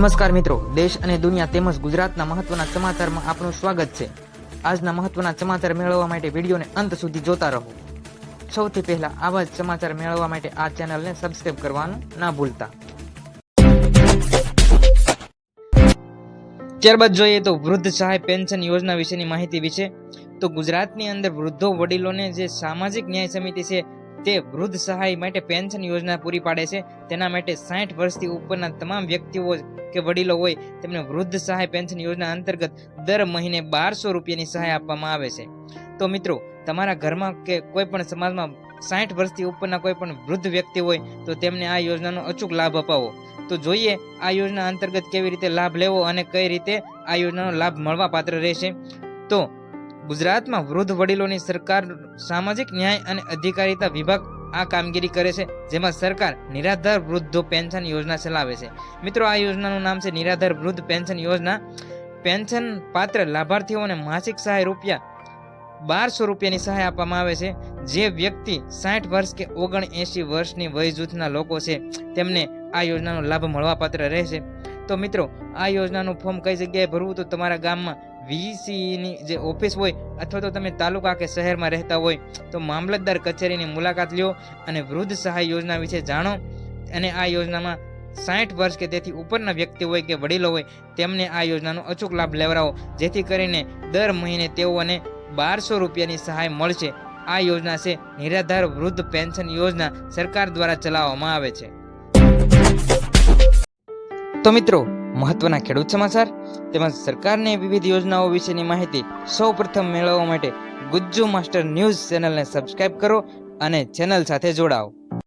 નમસ્કાર મિત્રો, દેશ અને દુનિયા તેમજ ગુજરાતના મહત્વના સમાચારમાં આપનું સ્વાગત છે। આજના મહત્વના સમાચાર મેળવવા માટે વિડીયોને અંત સુધી જોતા રહો। સૌથી પહેલા આવા જ સમાચાર મેળવવા માટે આ ચેનલને સબસ્ક્રાઇબ કરવાનું ના ભૂલતા। ત્યારબાદ જોઈએ તો વૃદ્ધ સહાય પેન્શન યોજના વિશેની માહિતી વિશે। તો ગુજરાતની અંદર વૃદ્ધો વડીલોને જે સામાજિક ન્યાય સમિતિ છે તે વૃદ્ધ સહાય માટે પેન્શન યોજના પૂરી પાડે છે। તેના માટે 60 વર્ષથી ઉપરના તમામ વ્યક્તિઓ કે વડીલો હોય તેમને વૃદ્ધ સહાય પેન્શન યોજના અંતર્ગત દર મહિને 1200 રૂપિયાની સહાય આપવામાં આવે છે। તો મિત્રો, તમારા ઘરમાં કે કોઈ પણ સમાજમાં 60 વર્ષથી ઉપરના કોઈ પણ વૃદ્ધ વ્યક્તિ હોય તો તેમને આ યોજનાનો અચૂક લાભ અપાવો। તો જોઈએ આ યોજના અંતર્ગત કેવી રીતે લાભ લેવો અને કઈ રીતે આ યોજનાનો લાભ મળવા પાત્ર રહેશે। તો ગુજરાતમાં વૃદ્ધ વડીલોની સરકાર સામાજિક ન્યાય અને અધિકારીતા વિભાગ આ કામગીરી કરે છે, જેમાં સરકાર નિરાધાર વૃદ્ધો પેન્શન યોજના ચલાવે છે। મિત્રો, આ યોજનાનું નામ છે નિરાધાર વૃદ્ધ પેન્શન યોજના। પેન્શન પાત્ર લાભાર્થીઓને માસિક સહાય રૂપિયા 1200 રૂપિયાની સહાય આપવામાં આવે છે। જે વ્યક્તિ 60 વર્ષ કે 79 વર્ષની વય જૂથના લોકો છે તેમને આ યોજનાનો લાભ મળવા પાત્ર રહેશે। તો મિત્રો, આ યોજનાનું ફોર્મ કઈ જગ્યાએ ભરવું? તો તમારા ગામમાં વીસીની જે ઓફિસ હોય અથવા તો તમે તાલુકા કે શહેરમાં રહેતા હોય તો મામલતદાર કચેરીની મુલાકાત લ્યો અને વૃદ્ધ સહાય યોજના વિશે જાણો। અને આ યોજનામાં 60 વર્ષ કે તેથી ઉપરના વ્યક્તિ હોય કે વડીલો હોય તેમને આ યોજનાનો અચૂક લાભ લેવડાવો, જેથી કરીને દર મહિને તેઓને 1200 રૂપિયાની સહાય મળશે। આ યોજના છે નિરાધાર વૃદ્ધ પેન્શન યોજના, સરકાર દ્વારા ચલાવવામાં આવે છે। તો મિત્રો, મહત્વના ખેડૂત સમાચાર તેમજ સરકારની વિવિધ યોજનાઓ વિશેની માહિતી સૌપ્રથમ મેળવવા માટે ગુજ્જુ માસ્ટર ન્યૂઝ ચેનલને સબસ્ક્રાઇબ કરો અને ચેનલ સાથે જોડાઓ।